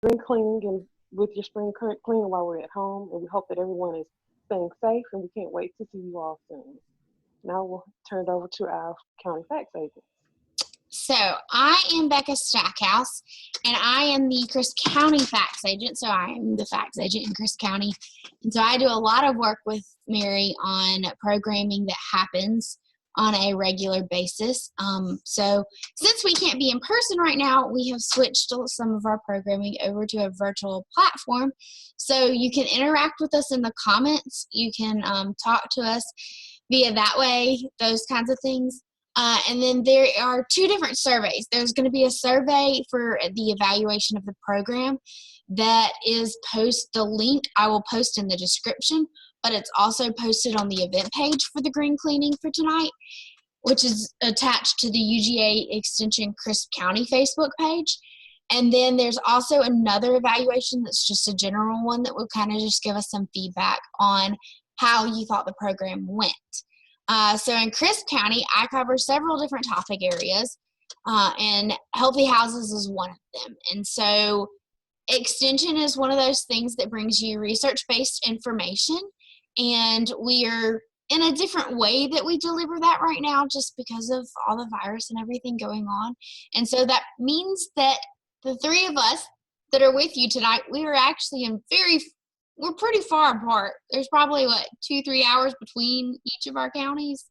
spring cleaning and with your spring cleaning while we're at home. And we hope that everyone is staying safe, and we can't wait to see you all soon. Now we'll turn it over to our county FACS agent. So I am Becca Stackhouse, and I am the Crisp County FACS agent. So I am the FACS agent in Crisp County. And so I do a lot of work with Mary on programming that happens on a regular basis. So since we can't be in person right now, we have switched some of our programming over to a virtual platform. So you can interact with us in the comments. You can talk to us via that way, those kinds of things. And then there are two different surveys. There's going to be a survey for the evaluation of the program that is the link I will post in the description, but it's also posted on the event page for the green cleaning for tonight, which is attached to the UGA Extension Crisp County Facebook page. And then there's also another evaluation that's just a general one that will kind of just give us some feedback on how you thought the program went. So in Crisp County, I cover several different topic areas, and healthy houses is one of them. And so extension is one of those things that brings you research-based information, and we are in a different way that we deliver that right now just because of all the virus and everything going on. And so that means that the three of us that are with you tonight, we are actually we're pretty far apart. There's probably, 2-3 hours between each of our counties.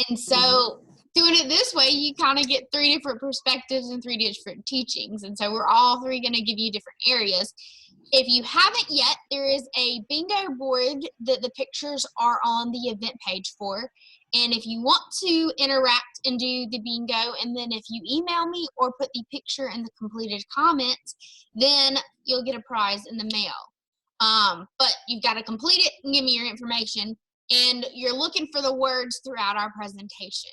And so doing it this way, you kind of get three different perspectives and three different teachings. And so we're all three going to give you different areas. If you haven't yet, there is a bingo board that the pictures are on the event page for. And if you want to interact and do the bingo, and then if you email me or put the picture in the completed comments, then you'll get a prize in the mail. But you've got to complete it and give me your information. And you're looking for the words throughout our presentation.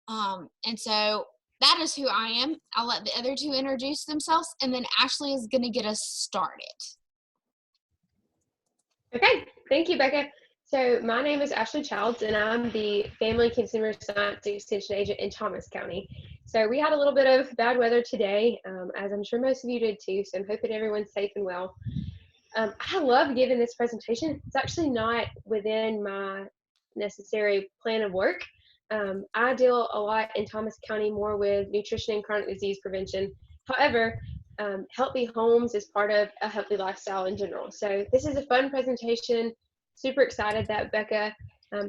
And so that is who I am. I'll let the other two introduce themselves, and then Ashley is going to get us started. Okay, thank you, Becca. So my name is Ashley Childs, and I'm the Family Consumer Science Extension Agent in Thomas County. So we had a little bit of bad weather today, as I'm sure most of you did too, so I'm hoping everyone's safe and well. I love giving this presentation. It's actually not within my necessary plan of work. I deal a lot in Thomas County more with nutrition and chronic disease prevention. However, healthy homes is part of a healthy lifestyle in general. So this is a fun presentation. Super excited that Becca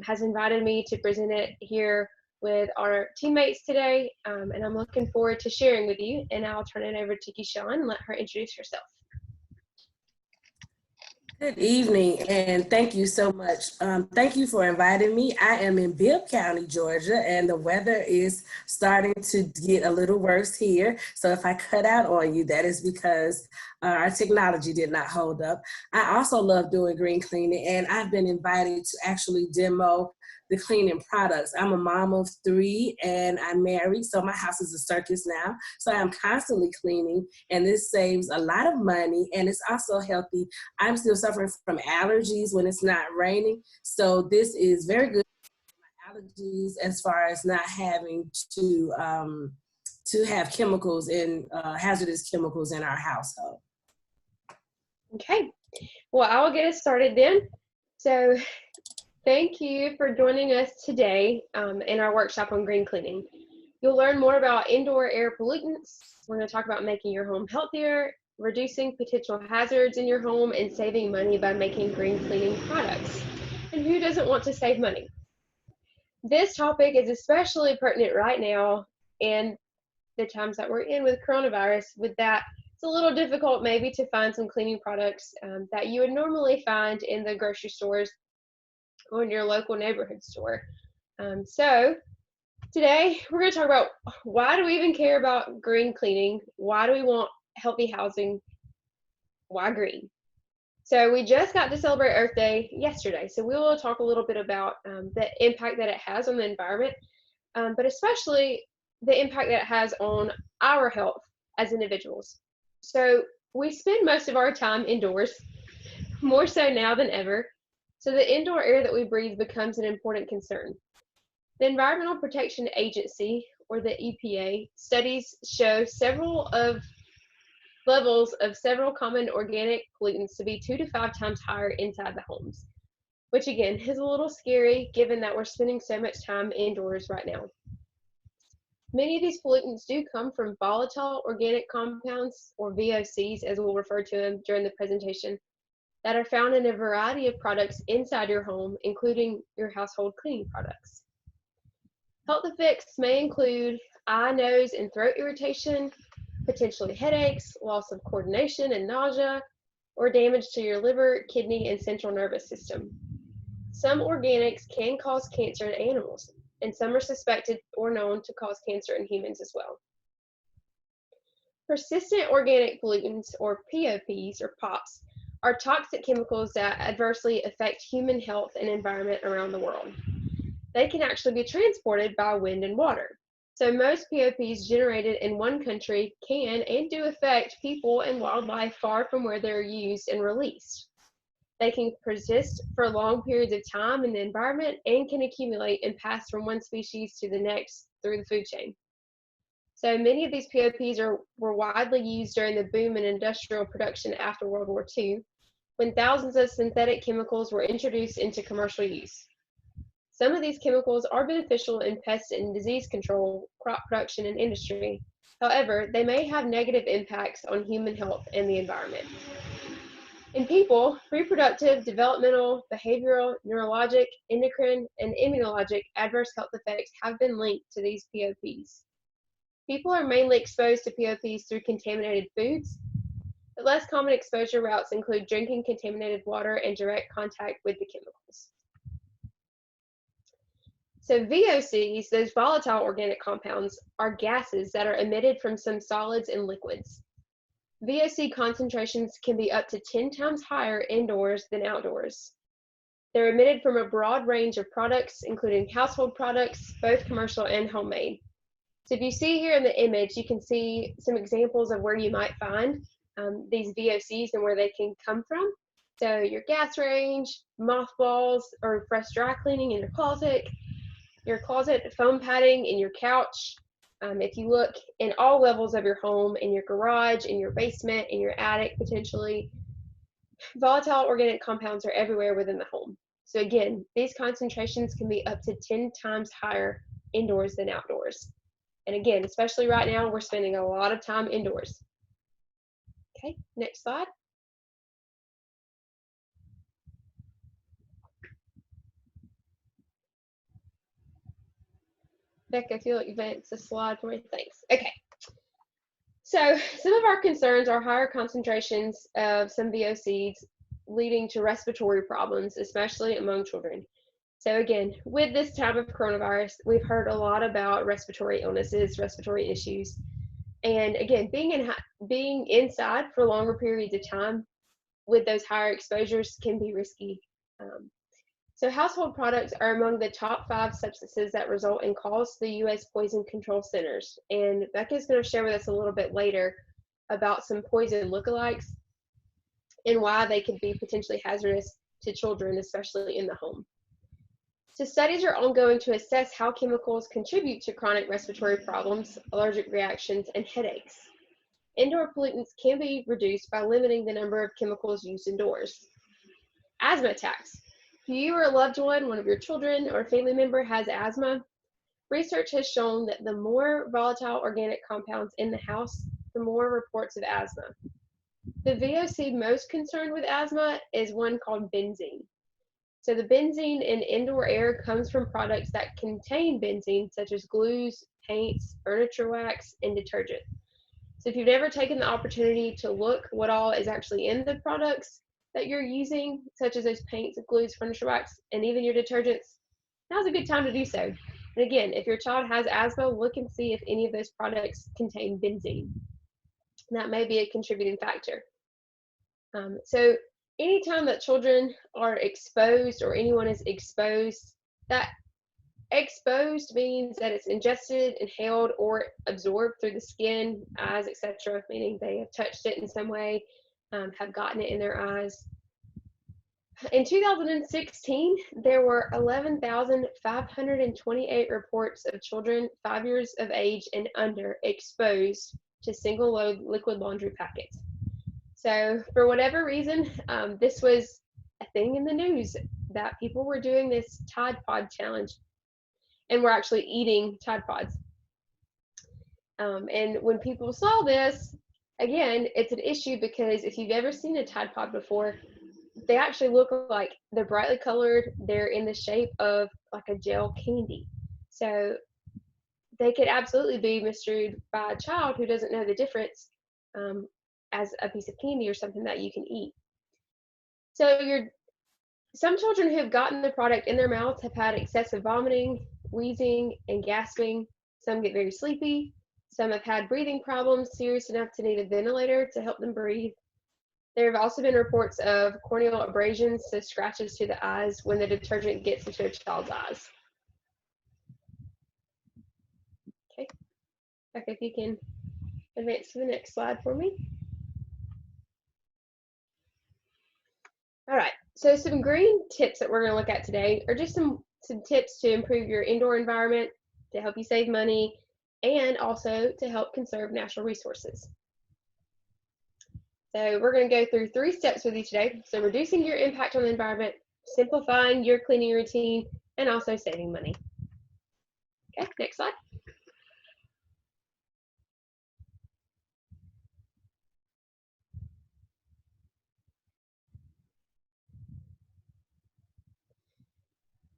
has invited me to present it here with our teammates today. And I'm looking forward to sharing with you. And I'll turn it over to Keyshawn and let her introduce herself. Good evening, and thank you so much. Thank you for inviting me. I am in Bibb County, Georgia, and the weather is starting to get a little worse here. So if I cut out on you, that is because our technology did not hold up. I also love doing green cleaning, and I've been invited to actually demo the cleaning products. I'm a mom of 3 and I'm married, so my house is a circus now. So I'm constantly cleaning, and this saves a lot of money, and it's also healthy. I'm still suffering from allergies when it's not raining, so this is very good for my allergies as far as not having to have chemicals and hazardous chemicals in our household. Okay, well, I will get us started then. So thank you for joining us today in our workshop on green cleaning. You'll learn more about indoor air pollutants. We're going to talk about making your home healthier, reducing potential hazards in your home, and saving money by making green cleaning products. And who doesn't want to save money? This topic is especially pertinent right now in the times that we're in with coronavirus. With that, it's a little difficult maybe to find some cleaning products that you would normally find in the grocery stores or in your local neighborhood store. So today we're going to talk about why do we even care about green cleaning? Why do we want healthy housing? Why green? So we just got to celebrate Earth Day yesterday. So we will talk a little bit about the impact that it has on the environment, but especially the impact that it has on our health as individuals. So we spend most of our time indoors, more so now than ever. So the indoor air that we breathe becomes an important concern. The Environmental Protection Agency, or the EPA, studies show several of levels of several common organic pollutants to be 2 to 5 times higher inside the homes, which again is a little scary given that we're spending so much time indoors right now. Many of these pollutants do come from volatile organic compounds, or VOCs as we'll refer to them during the presentation, that are found in a variety of products inside your home, including your household cleaning products. Health effects may include eye, nose, and throat irritation, potentially headaches, loss of coordination and nausea, or damage to your liver, kidney, and central nervous system. Some organics can cause cancer in animals, and some are suspected or known to cause cancer in humans as well. Persistent organic pollutants, or POPs, or POPs, are toxic chemicals that adversely affect human health and environment around the world. They can actually be transported by wind and water. So most POPs generated in one country can and do affect people and wildlife far from where they're used and released. They can persist for long periods of time in the environment and can accumulate and pass from one species to the next through the food chain. So many of these POPs were widely used during the boom in industrial production after World War II, when thousands of synthetic chemicals were introduced into commercial use. Some of these chemicals are beneficial in pest and disease control, crop production, and industry. However, they may have negative impacts on human health and the environment. In people, reproductive, developmental, behavioral, neurologic, endocrine, and immunologic adverse health effects have been linked to these POPs. People are mainly exposed to POPs through contaminated foods, but less common exposure routes include drinking contaminated water and direct contact with the chemicals. So VOCs, those volatile organic compounds, are gases that are emitted from some solids and liquids. VOC concentrations can be up to 10 times higher indoors than outdoors. They're emitted from a broad range of products, including household products, both commercial and homemade. So if you see here in the image, you can see some examples of where you might find these VOCs and where they can come from. So your gas range, mothballs, or fresh dry cleaning in your closet, foam padding in your couch. If you look in all levels of your home, in your garage, in your basement, in your attic potentially, volatile organic compounds are everywhere within the home. So again, these concentrations can be up to 10 times higher indoors than outdoors. And again, especially right now, we're spending a lot of time indoors. Okay, next slide. Becca, I feel like you've advanced the slide for me. Thanks. Okay. So some of our concerns are higher concentrations of some VOCs leading to respiratory problems, especially among children. So again, with this type of coronavirus, we've heard a lot about respiratory illnesses, respiratory issues. And again, being inside for longer periods of time with those higher exposures can be risky. So household products are among the top 5 substances that result in calls to the U.S. Poison Control Centers. And Becca's going to share with us a little bit later about some poison lookalikes and why they could be potentially hazardous to children, especially in the home. So studies are ongoing to assess how chemicals contribute to chronic respiratory problems, allergic reactions, and headaches. Indoor pollutants can be reduced by limiting the number of chemicals used indoors. Asthma attacks. If you or a loved one of your children or family member has asthma, research has shown that the more volatile organic compounds in the house, the more reports of asthma. The VOC most concerned with asthma is one called benzene. So the benzene in indoor air comes from products that contain benzene, such as glues, paints, furniture wax, and detergent. So if you've never taken the opportunity to look what all is actually in the products that you're using, such as those paints, glues, furniture wax, and even your detergents, now's a good time to do so. And again, if your child has asthma, look and see if any of those products contain benzene. That may be a contributing factor. So anytime that children are exposed or anyone is exposed, that exposed means that it's ingested, inhaled, or absorbed through the skin, eyes, etc., meaning they have touched it in some way, have gotten it in their eyes. In 2016, there were 11,528 reports of children 5 years of age and under exposed to single load liquid laundry packets. So for whatever reason, this was a thing in the news that people were doing this Tide Pod challenge and were actually eating Tide Pods. And when people saw this, again, it's an issue because if you've ever seen a Tide Pod before, they actually look like they're brightly colored. They're in the shape of like a gel candy. So they could absolutely be misread by a child who doesn't know the difference as a piece of candy or something that you can eat. So some children who have gotten the product in their mouths have had excessive vomiting, wheezing, and gasping. Some get very sleepy. Some have had breathing problems serious enough to need a ventilator to help them breathe. There have also been reports of corneal abrasions, so scratches to the eyes when the detergent gets into a child's eyes. Okay, if you can advance to the next slide for me. All right, so some green tips that we're going to look at today are just some tips to improve your indoor environment, to help you save money, and also to help conserve natural resources. So we're going to go through 3 steps with you today. So reducing your impact on the environment, simplifying your cleaning routine, and also saving money. Okay, next slide.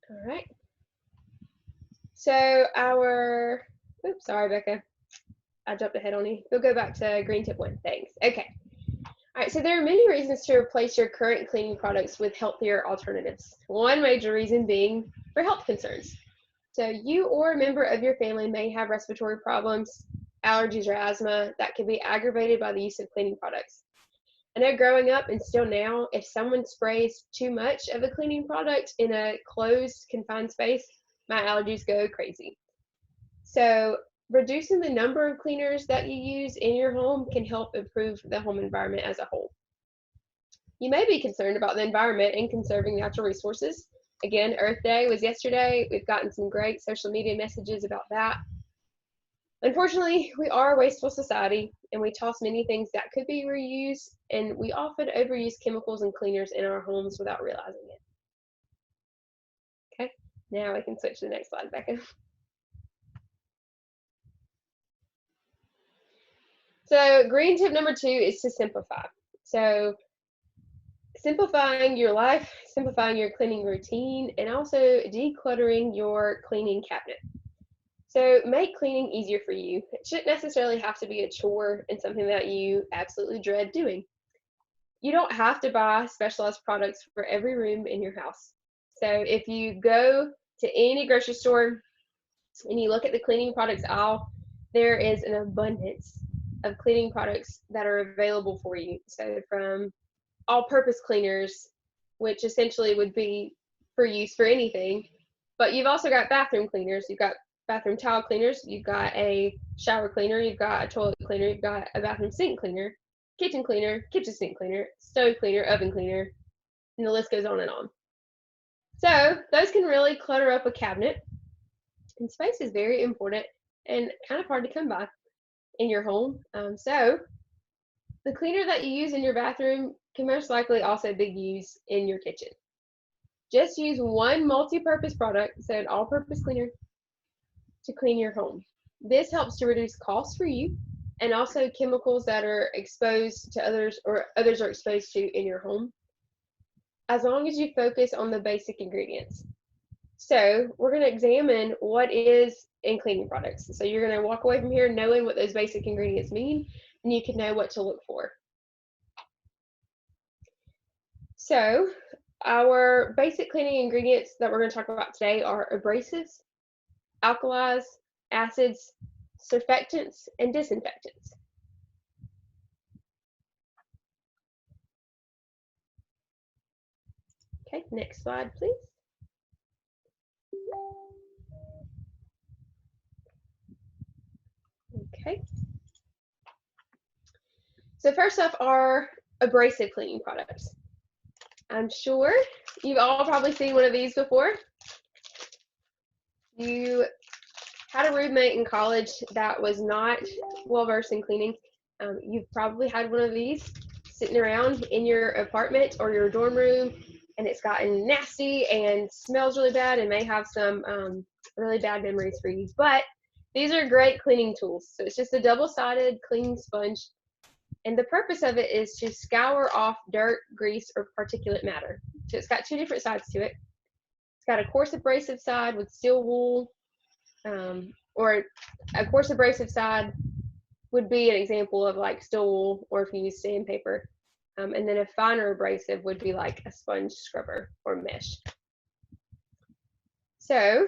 All right. So oops, sorry, Becca. I jumped ahead on you. We'll go back to green tip 1. Thanks. Okay. All right, so there are many reasons to replace your current cleaning products with healthier alternatives. One major reason being for health concerns. So you or a member of your family may have respiratory problems, allergies, or asthma that can be aggravated by the use of cleaning products. I know growing up and still now, if someone sprays too much of a cleaning product in a closed, confined space, my allergies go crazy. So reducing the number of cleaners that you use in your home can help improve the home environment as a whole. You may be concerned about the environment and conserving natural resources. Again, Earth Day was yesterday. We've gotten some great social media messages about that. Unfortunately, we are a wasteful society and we toss many things that could be reused, and we often overuse chemicals and cleaners in our homes without realizing it. Okay, now we can switch to the next slide, Becca. So green tip number 2 is to simplify. So simplifying your life, simplifying your cleaning routine, and also decluttering your cleaning cabinet. So make cleaning easier for you. It shouldn't necessarily have to be a chore and something that you absolutely dread doing. You don't have to buy specialized products for every room in your house. So if you go to any grocery store and you look at the cleaning products aisle, there is an abundance of cleaning products that are available for you. So from all-purpose cleaners, which essentially would be for use for anything, but you've also got bathroom cleaners. You've got bathroom towel cleaners, you've got a shower cleaner, you've got a toilet cleaner, you've got a bathroom sink cleaner, kitchen sink cleaner, stove cleaner, oven cleaner, and the list goes on and on. So those can really clutter up a cabinet, and space is very important and kind of hard to come by in your home. So the cleaner that you use in your bathroom can most likely also be used in your kitchen. Just use one multi-purpose product, so an all-purpose cleaner, to clean your home. This helps to reduce costs for you and also chemicals that are exposed to others or others are exposed to in your home, as long as you focus on the basic ingredients. So we're going to examine what is in cleaning products. So you're going to walk away from here knowing what those basic ingredients mean, and you can know what to look for. So our basic cleaning ingredients that we're going to talk about today are abrasives, alkalis, acids, surfactants, and disinfectants. Okay, next slide, please. Okay. So first off are abrasive cleaning products. I'm sure you've all probably seen one of these before. You had a roommate in college that was not well versed in cleaning. You've probably had one of these sitting around in your apartment or your dorm room, and it's gotten nasty and smells really bad and may have some really bad memories for you. But these are great cleaning tools. So it's just a double-sided cleaning sponge, and the purpose of it is to scour off dirt, grease, or particulate matter. So it's got two different sides to it. It's got a coarse abrasive side with steel wool, or a coarse abrasive side would be an example of like steel wool, or if you use sandpaper. And then a finer abrasive would be like a sponge scrubber or mesh. So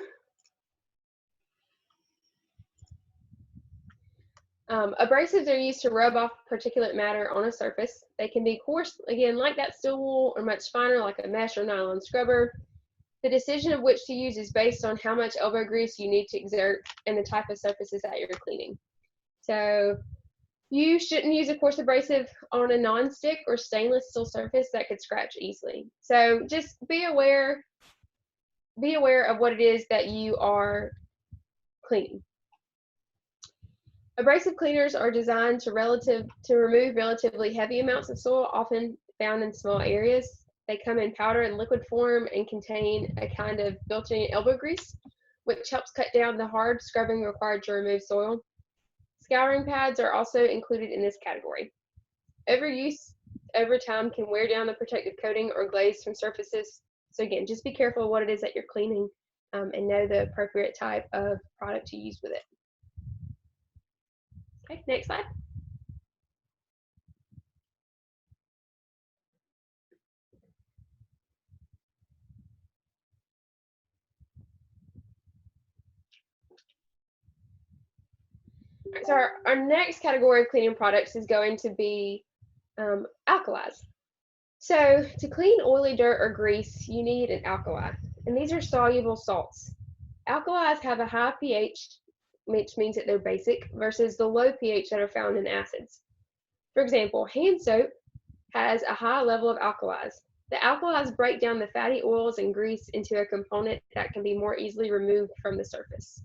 abrasives are used to rub off particulate matter on a surface. They can be coarse, again, like that steel wool, or much finer, like a mesh or nylon scrubber. The decision of which to use is based on how much elbow grease you need to exert and the type of surfaces that you're cleaning. So you shouldn't use a coarse abrasive on a non-stick or stainless steel surface that could scratch easily. So just be aware of what it is that you are cleaning. Abrasive cleaners are designed to remove relatively heavy amounts of soil, often found in small areas. They come in powder and liquid form and contain a kind of built-in elbow grease, which helps cut down the hard scrubbing required to remove soil. Scouring pads are also included in this category. Overuse over time can wear down the protective coating or glaze from surfaces. So again, just be careful of what it is that you're cleaning, and know the appropriate type of product to use with it. Okay, next slide. So our next category of cleaning products is going to be alkalis. So to clean oily dirt or grease, you need an alkali, and these are soluble salts. Alkalis have a high pH, which means that they're basic, versus the low pH that are found in acids. For example, hand soap has a high level of alkalis. The alkalis break down the fatty oils and grease into a component that can be more easily removed from the surface.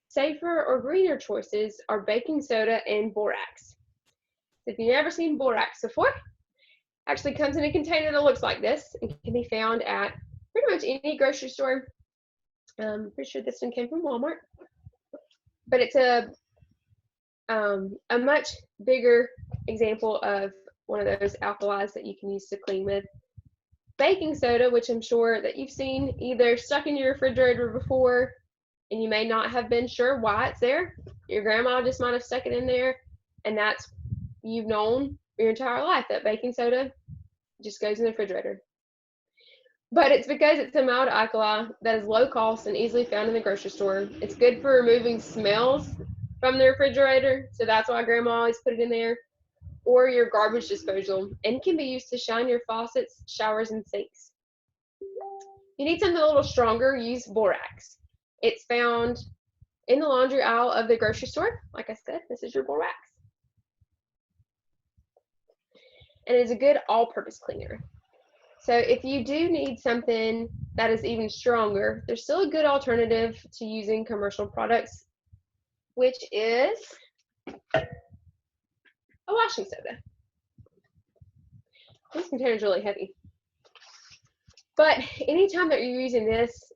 Safer or greener choices are baking soda and borax. If you've never seen borax before, actually comes in a container that looks like this and can be found at pretty much any grocery store. I'm pretty sure this one came from Walmart, but it's a much bigger example of one of those alkalis that you can use to clean with. Baking soda, which I'm sure that you've seen either stuck in your refrigerator before, and you may not have been sure why it's there. Your grandma just might have stuck it in there, and that's, you've known your entire life that baking soda just goes in the refrigerator. But it's because it's a mild alkali that is low cost and easily found in the grocery store. It's good for removing smells from the refrigerator, so that's why grandma always put it in there, or your garbage disposal, and can be used to shine your faucets, showers, and sinks. If you need something a little stronger, use borax. It's found in the laundry aisle of the grocery store. Like I said, this is your borax. And it's a good all-purpose cleaner. So if you do need something that is even stronger, there's still a good alternative to using commercial products, which is a washing soda. This container is really heavy. But anytime that you're using this,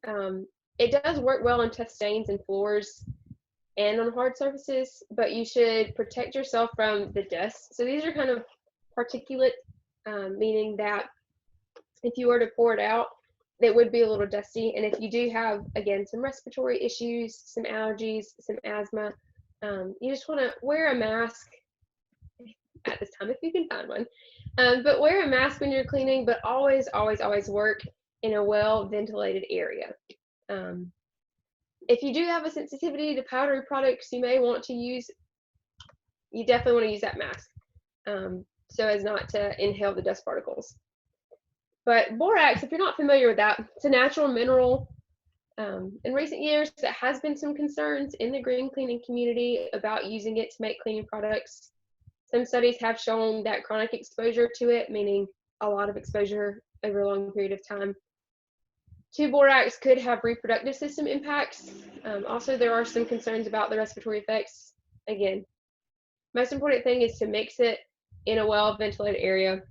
it does work well on tough stains and floors and on hard surfaces, but you should protect yourself from the dust. So these are kind of particulate, meaning that if you were to pour it out, it would be a little dusty. And if you do have, again, some respiratory issues, some allergies, some asthma, you just want to wear a mask at this time if you can find one. But wear a mask when you're cleaning, but always, always, always work in a well-ventilated area. If you do have a sensitivity to powdery products, you may want to use, you definitely want to use that mask so as not to inhale the dust particles. But borax, if you're not familiar with that, it's a natural mineral. In recent years, there has been some concerns in the green cleaning community about using it to make cleaning products. Some studies have shown that chronic exposure to it, meaning a lot of exposure over a long period of time, borax could have reproductive system impacts. Also, there are some concerns about the respiratory effects. Again, most important thing is to mix it in a well-ventilated area,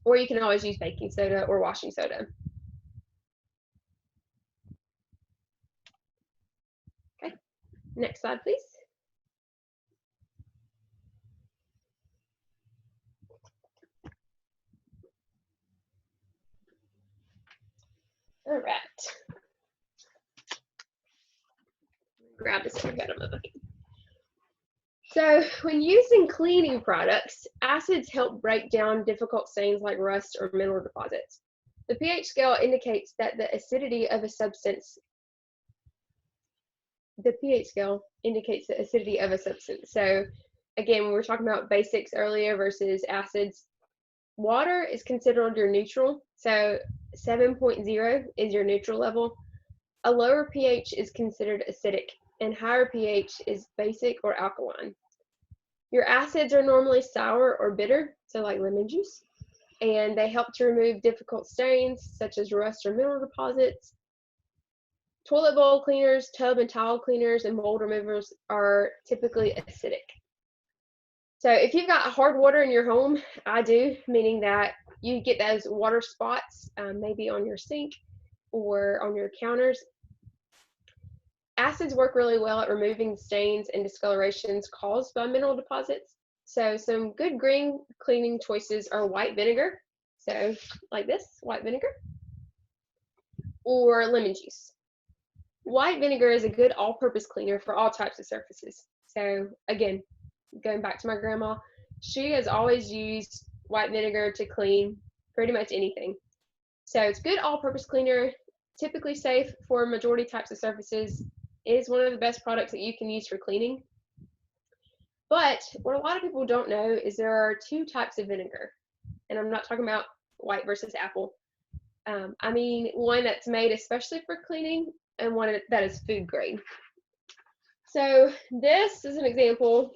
or you can always use baking soda or washing soda. Okay, next slide, please. All right. Grab this one out of my bucket. So when using cleaning products, acids help break down difficult stains like rust or mineral deposits. The pH scale indicates that the acidity of a substance. The pH scale indicates the acidity of a substance. So again, when we were talking about basics earlier versus acids, water is considered your neutral. So 7.0 is your neutral level. A lower pH is considered acidic, and higher pH is basic or alkaline. Your acids are normally sour or bitter, so like lemon juice, and they help to remove difficult stains such as rust or mineral deposits. Toilet bowl cleaners, tub and towel cleaners, and mold removers are typically acidic. So if you've got hard water in your home, I do, meaning that you get those water spots, maybe on your sink or on your counters. Acids work really well at removing stains and discolorations caused by mineral deposits. So some good green cleaning choices are white vinegar, so like this, white vinegar, or lemon juice. White vinegar is a good all-purpose cleaner for all types of surfaces. So again, going back to my grandma, she has always used white vinegar to clean pretty much anything. So it's good all-purpose cleaner, typically safe for majority types of surfaces. It is one of the best products that you can use for cleaning. But what a lot of people don't know is there are two types of vinegar. And I'm not talking about white versus apple. I mean one that's made especially for cleaning and one that is food grade. So this is an example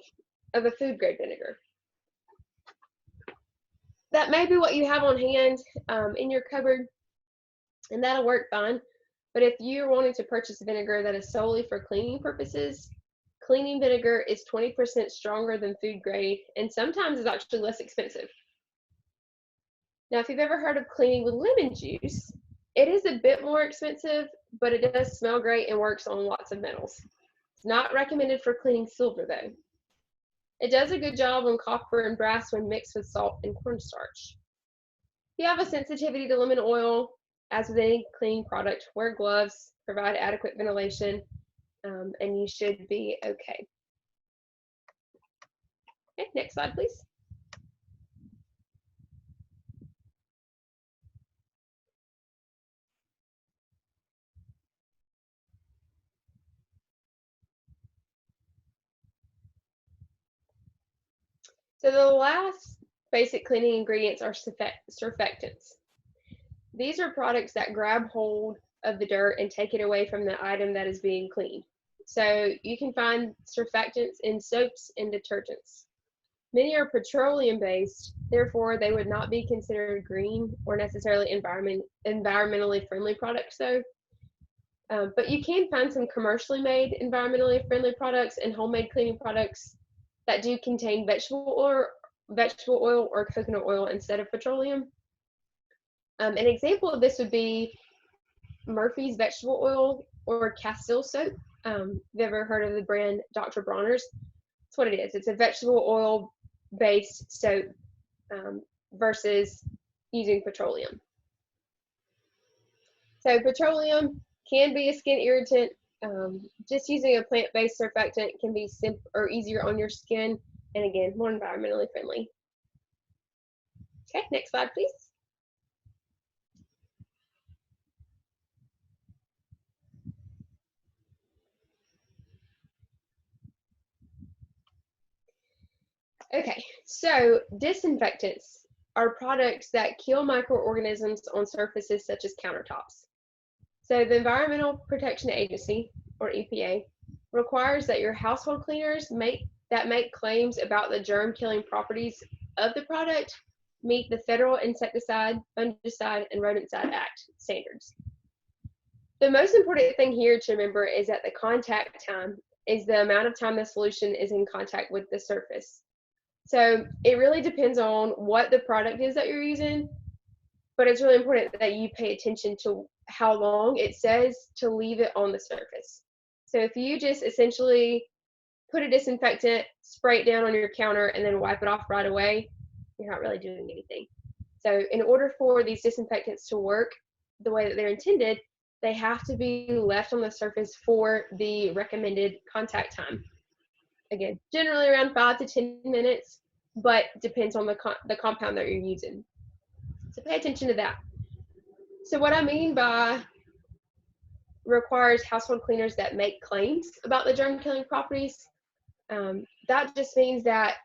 of a food grade vinegar. That may be what you have on hand in your cupboard, and that'll work fine. But if you're wanting to purchase vinegar that is solely for cleaning purposes, cleaning vinegar is 20% stronger than food grade, and sometimes is actually less expensive. Now, if you've ever heard of cleaning with lemon juice, it is a bit more expensive, but it does smell great and works on lots of metals. It's not recommended for cleaning silver, though. It does a good job on copper and brass when mixed with salt and cornstarch. If you have a sensitivity to lemon oil, as with any cleaning product, wear gloves, provide adequate ventilation, and you should be okay. Okay, next slide, please. So the last basic cleaning ingredients are surfactants. These are products that grab hold of the dirt and take it away from the item that is being cleaned. So you can find surfactants in soaps and detergents. Many are petroleum based, therefore they would not be considered green or necessarily environmentally friendly products though. But you can find some commercially made environmentally friendly products and homemade cleaning products that do contain vegetable oil or coconut oil instead of petroleum. An example of this would be Murphy's vegetable oil or Castile soap. Have you ever heard of the brand Dr. Bronner's? That's what it is. It's a vegetable oil based soap versus using petroleum. So petroleum can be a skin irritant. Just using a plant-based surfactant can be simple or easier on your skin, and again, more environmentally friendly. Okay, next slide, please. Okay, so disinfectants are products that kill microorganisms on surfaces such as countertops. So the Environmental Protection Agency, or EPA, requires that your household cleaners make claims about the germ-killing properties of the product meet the Federal Insecticide, Fungicide, and Rodenticide Act standards. The most important thing here to remember is that the contact time is the amount of time the solution is in contact with the surface. So it really depends on what the product is that you're using, but it's really important that you pay attention to how long it says to leave it on the surface. So if you just essentially put a disinfectant, spray it down on your counter, and then wipe it off right away, you're not really doing anything. So in order for these disinfectants to work the way that they're intended, they have to be left on the surface for the recommended contact time. Again, generally around 5 to 10 minutes, but depends on the compound that you're using. So pay attention to that. So what I mean by requires household cleaners that make claims about the germ killing properties, that just means that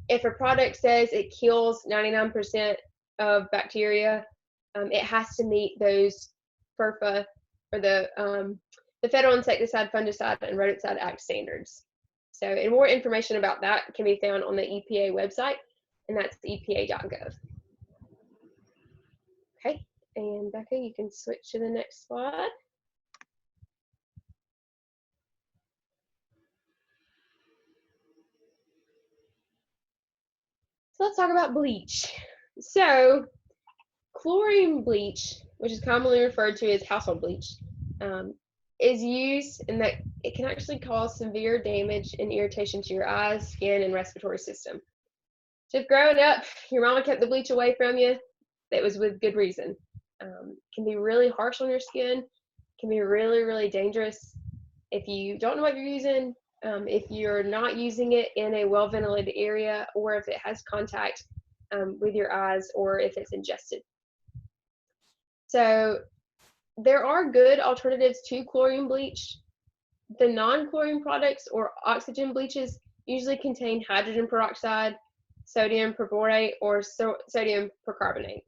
if a product says it kills 99% of bacteria, it has to meet those FERPA, or the Federal Insecticide, Fungicide, and Rodenticide Act standards. So, and more information about that can be found on the EPA website, and that's epa.gov. Okay, and Becca, you can switch to the next slide. So let's talk about bleach. So chlorine bleach, which is commonly referred to as household bleach, is used in that it can actually cause severe damage and irritation to your eyes, skin, and respiratory system. So if growing up, your mama kept the bleach away from you, that was with good reason. Can be really harsh on your skin, can be really, really dangerous. If you don't know what you're using, if you're not using it in a well-ventilated area, or if it has contact with your eyes, or if it's ingested. So there are good alternatives to chlorine bleach. The non-chlorine products or oxygen bleaches usually contain hydrogen peroxide, sodium perborate, or sodium percarbonate.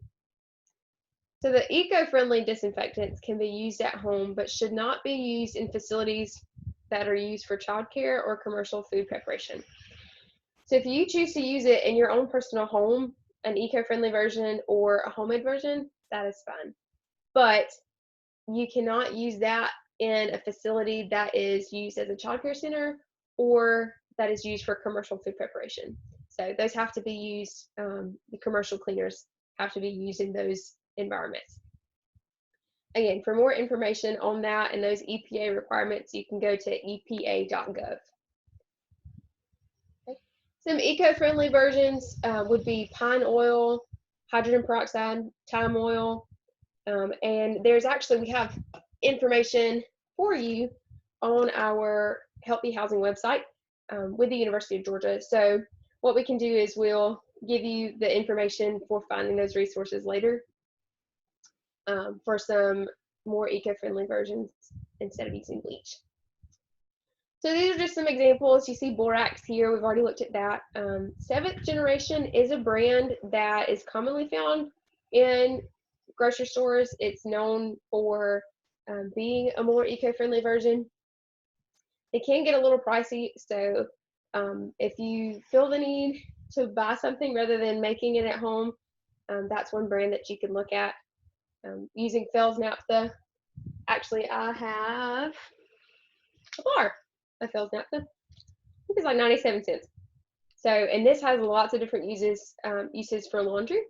So the eco-friendly disinfectants can be used at home, but should not be used in facilities that are used for childcare or commercial food preparation. So if you choose to use it in your own personal home, an eco-friendly version or a homemade version, that is fine. But you cannot use that in a facility that is used as a childcare center or that is used for commercial food preparation. So those have to be used, the commercial cleaners have to be used in those environments. Again, for more information on that and those EPA requirements, you can go to epa.gov. Okay. Some eco-friendly versions would be pine oil, hydrogen peroxide, thyme oil, and there's actually, we have information for you on our Healthy Housing website with the University of Georgia. So what we can do is we'll give you the information for finding those resources later for some more eco-friendly versions instead of using bleach. So these are just some examples. You see borax here, we've already looked at that. 7th Generation is a brand that is commonly found in grocery stores. It's known for being a more eco-friendly version. It can get a little pricey, so if you feel the need to buy something rather than making it at home, that's one brand that you can look at. Using Fels naphtha, actually I have a bar of Fels naphtha. I think it's like 97 cents. So, and this has lots of different uses for laundry.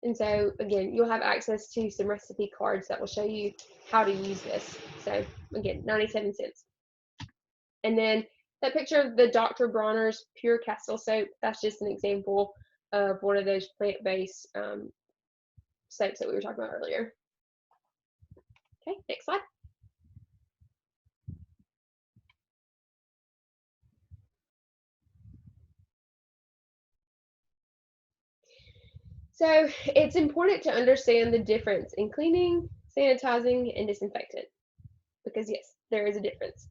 And so again, you'll have access to some recipe cards that will show you how to use this. So again, 97 cents. And then that picture of the Dr. Bronner's Pure Castile soap, that's just an example of one of those plant-based soaps that we were talking about earlier. Okay, next slide. So it's important to understand the difference in cleaning, sanitizing, and disinfectant, because yes, there is a difference.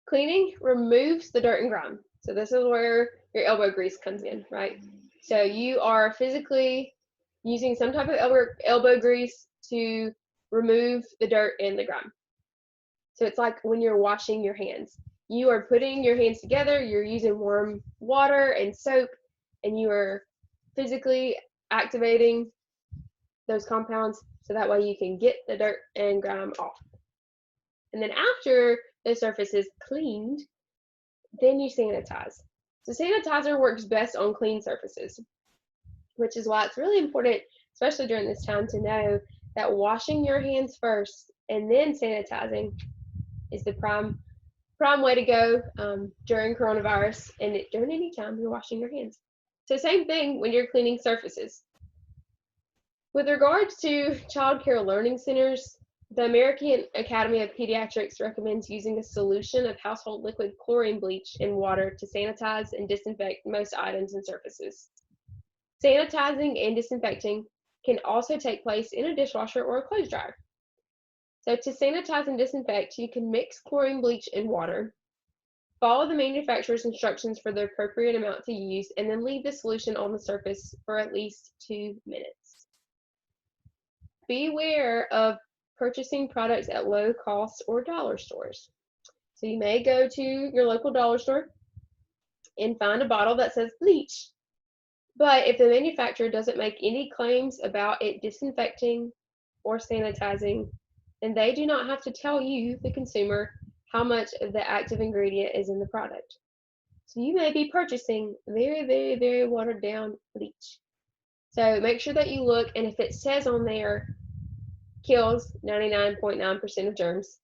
Cleaning removes the dirt and grime. So this is where your elbow grease comes in, right? So you are physically using some type of elbow grease to remove the dirt and the grime. So it's like when you're washing your hands. You are putting your hands together, you're using warm water and soap, and you are physically activating those compounds so that way you can get the dirt and grime off. And then after the surface is cleaned, then you sanitize. So sanitizer works best on clean surfaces, which is why it's really important, especially during this time, to know that washing your hands first and then sanitizing is the prime way to go during coronavirus and during any time you're washing your hands. So same thing when you're cleaning surfaces. With regards to child care learning centers, the American Academy of Pediatrics recommends using a solution of household liquid chlorine bleach in water to sanitize and disinfect most items and surfaces. Sanitizing and disinfecting can also take place in a dishwasher or a clothes dryer. So to sanitize and disinfect, you can mix chlorine bleach in water, follow the manufacturer's instructions for the appropriate amount to use, and then leave the solution on the surface for at least 2 minutes. Beware of purchasing products at low cost or dollar stores. So you may go to your local dollar store and find a bottle that says bleach, but if the manufacturer doesn't make any claims about it disinfecting or sanitizing, then they do not have to tell you, the consumer, how much of the active ingredient is in the product. So you may be purchasing very, very, very watered down bleach. So make sure that you look, and if it says on there, kills 99.9% of germs,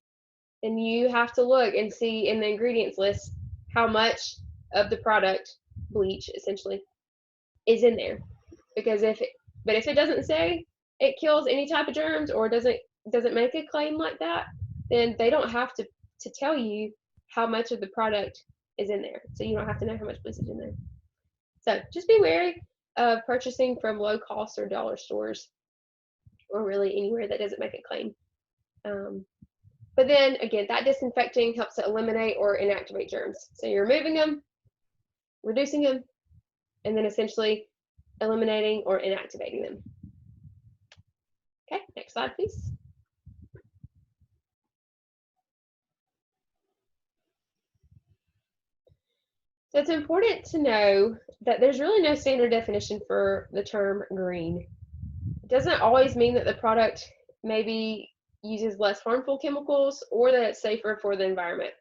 then you have to look and see in the ingredients list how much of the product, bleach essentially, is in there. Because if it doesn't say it kills any type of germs or doesn't make a claim like that, then they don't have to tell you how much of the product is in there. So you don't have to know how much bleach is in there. So just be wary of purchasing from low cost or dollar stores, or really anywhere that doesn't make a claim. But then again, that disinfecting helps to eliminate or inactivate germs. So you're removing them, reducing them, and then essentially eliminating or inactivating them. Okay, next slide, please. So it's important to know that there's really no standard definition for the term green. It doesn't always mean that the product maybe uses less harmful chemicals or that it's safer for the environment.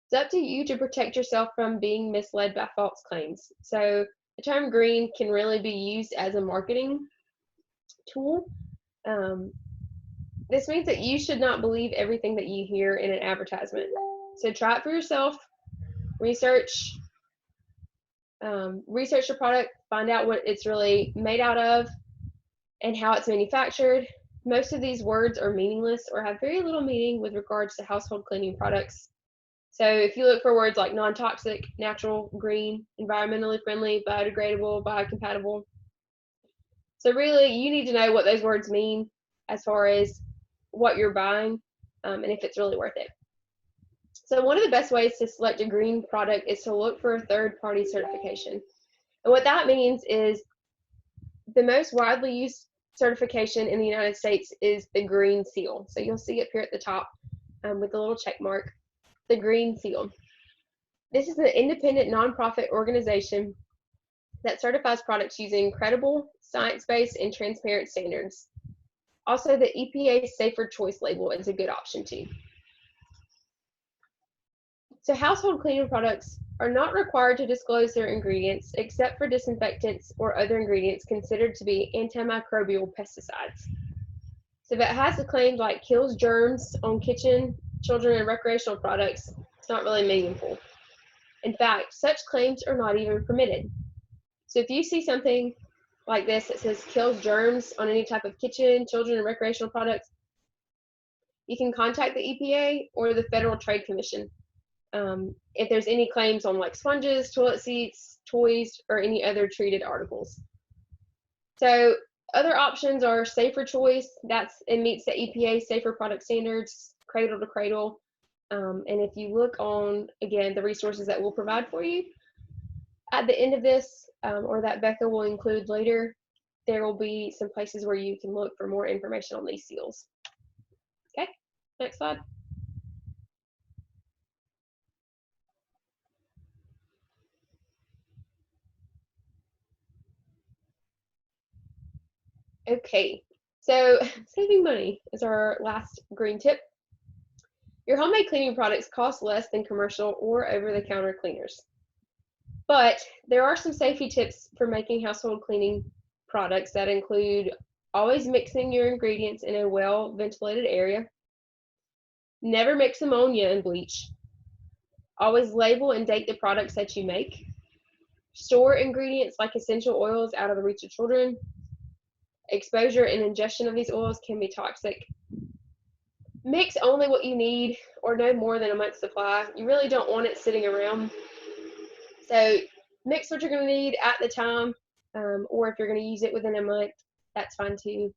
It's up to you to protect yourself from being misled by false claims. So the term green can really be used as a marketing tool. This means that you should not believe everything that you hear in an advertisement. So try it for yourself. Research your product, find out what it's really made out of and how it's manufactured. Most of these words are meaningless or have very little meaning with regards to household cleaning products. So if you look for words like non-toxic, natural, green, environmentally friendly, biodegradable, biocompatible. So really you need to know what those words mean as far as what you're buying and if it's really worth it. So one of the best ways to select a green product is to look for a third-party certification. And what that means is the most widely used certification in the United States is the Green Seal. So you'll see it here at the top with the little check mark, the Green Seal. This is an independent nonprofit organization that certifies products using credible, science-based, and transparent standards. Also, the EPA Safer Choice label is a good option too. So household cleaning products are not required to disclose their ingredients except for disinfectants or other ingredients considered to be antimicrobial pesticides. So if it has the claims like kills germs on kitchen, children, and recreational products, it's not really meaningful. In fact, such claims are not even permitted. So if you see something like this that says kills germs on any type of kitchen, children, and recreational products, you can contact the EPA or the Federal Trade Commission if there's any claims on like sponges, toilet seats, toys, or any other treated articles. So other options are Safer Choice. It meets the EPA Safer Product Standards, cradle to cradle. And if you look on, again, the resources that we'll provide for you at the end of this, or that Becca will include later, there will be some places where you can look for more information on these seals. Okay, next slide. Okay, so saving money is our last green tip. Your homemade cleaning products cost less than commercial or over-the-counter cleaners. But there are some safety tips for making household cleaning products that include always mixing your ingredients in a well-ventilated area. Never mix ammonia and bleach. Always label and date the products that you make. Store ingredients like essential oils out of the reach of children. Exposure and ingestion of these oils can be toxic. Mix only what you need or no more than a month's supply. You really don't want it sitting around. So mix what you're going to need at the time, or if you're going to use it within a month, that's fine too.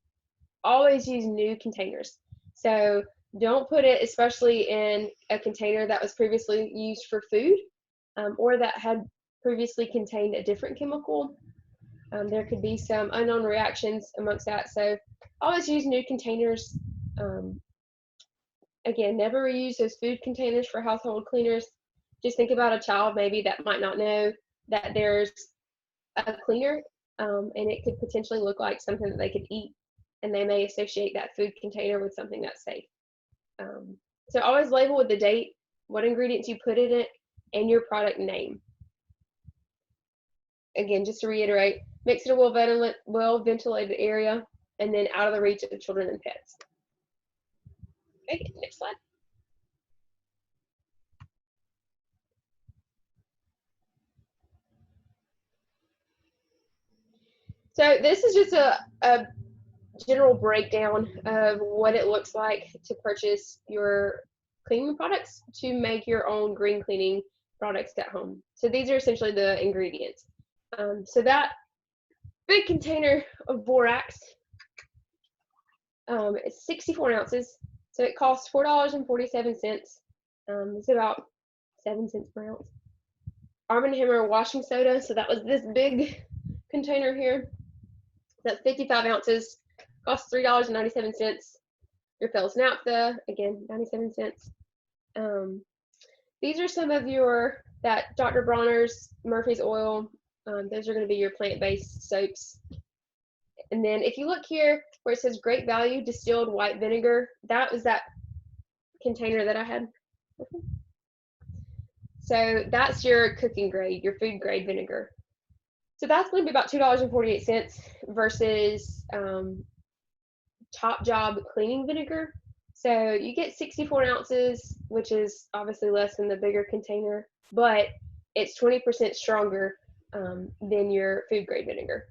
Always use new containers. So don't put it especially in a container that was previously used for food, or that had previously contained a different chemical. There could be some unknown reactions amongst that. So always use new containers. Again, never reuse those food containers for household cleaners. Just think about a child maybe that might not know that there's a cleaner, and it could potentially look like something that they could eat, and they may associate that food container with something that's safe. So always label with the date, what ingredients you put in it, and your product name. Again, just to reiterate, mix it in a well-ventilated area, and then out of the reach of children and pets. Okay, next slide. So this is just a general breakdown of what it looks like to purchase your cleaning products to make your own green cleaning products at home. So these are essentially the ingredients. So that big container of borax is 64 ounces. So it costs $4.47. It's about 7 cents per ounce. Arm & Hammer washing soda. So that was this big container here. That's 55 ounces. Costs $3.97. Your Phil's naphtha, again, 97 cents. These are some of that Dr. Bronner's Murphy's oil. Those are going to be your plant-based soaps. And then if you look here where it says great value distilled white vinegar, that was that container that I had. So that's your cooking grade, your food grade vinegar. So that's going to be about $2.48 versus Top Job cleaning vinegar. So you get 64 ounces, which is obviously less than the bigger container, but it's 20% stronger than your food grade vinegar.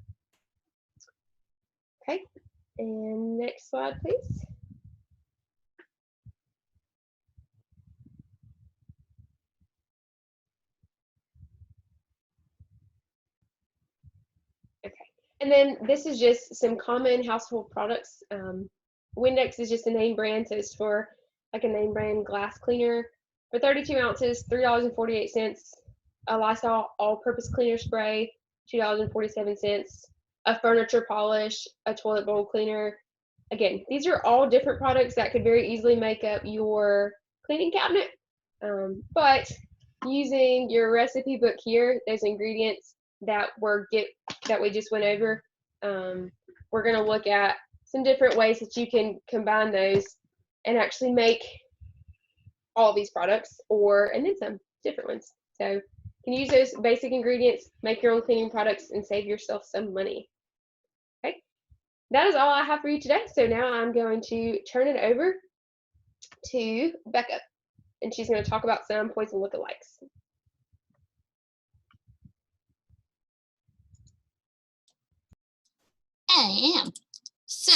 Okay, and next slide, please. Okay, and then this is just some common household products. Windex is just a name brand, so it's for like a name brand glass cleaner. For 32 ounces, $3.48. A Lysol all-purpose cleaner spray, $2.47. A furniture polish, a toilet bowl cleaner. Again, these are all different products that could very easily make up your cleaning cabinet. But using your recipe book here, those ingredients that we just went over, we're going to look at some different ways that you can combine those and actually make all these products, and then some different ones. So you can use those basic ingredients, make your own cleaning products, and save yourself some money. Okay, that is all I have for you today. So now I'm going to turn it over to Becca, and she's going to talk about some poison lookalikes. I am. So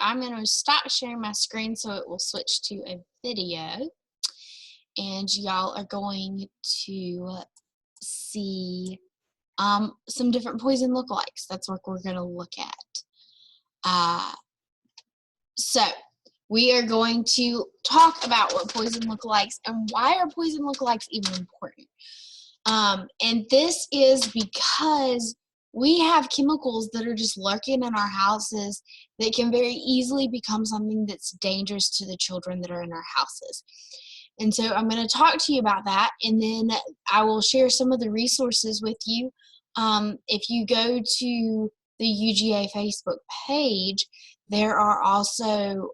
I'm going to stop sharing my screen so it will switch to a video, and y'all are going to see some different poison lookalikes. That's what we're going to look at. So we are going to talk about what poison lookalikes and why are poison lookalikes even important. And this is because we have chemicals that are just lurking in our houses that can very easily become something that's dangerous to the children that are in our houses. And so I'm going to talk to you about that, and then I will share some of the resources with you. If you go to the UGA Facebook page, there are also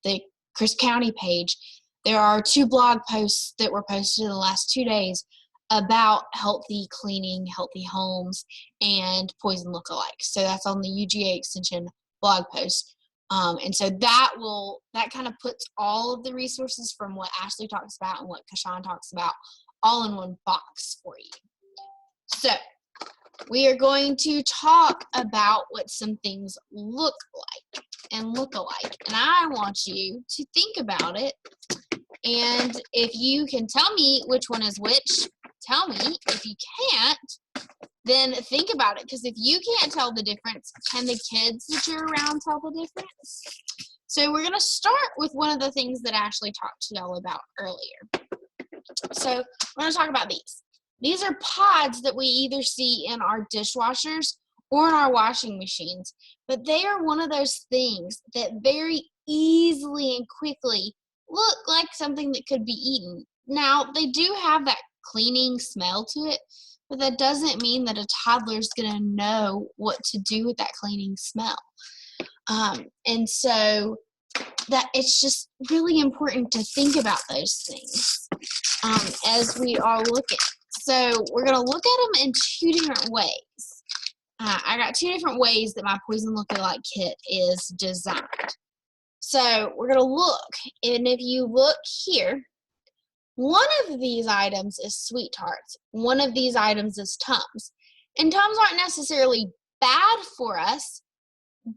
the Crisp County page. There are 2 blog posts that were posted in the last 2 days about healthy cleaning, healthy homes, and poison lookalikes. So that's on the UGA Extension blog post. And so that kind of puts all of the resources from what Ashley talks about and what Kashawn talks about all in one box for you. So we are going to talk about what some things look like and look alike. And I want you to think about it. And if you can tell me which one is which, tell me. If you can't, then think about it. Because if you can't tell the difference, can the kids that you're around tell the difference? So we're going to start with one of the things that Ashley talked to y'all about earlier. So we're going to talk about these. These are pods that we either see in our dishwashers or in our washing machines. But they are one of those things that very easily and quickly look like something that could be eaten. Now, they do have that cleaning smell to it, but that doesn't mean that a toddler is going to know what to do with that cleaning smell. And so that it's just really important to think about those things as we are looking. So we're going to look at them in 2 different ways. I got 2 different ways that my poison lookalike kit is designed. So we're going to look, and if you look here, one of these items is Sweet Tarts. One of these items is Tums. And Tums aren't necessarily bad for us,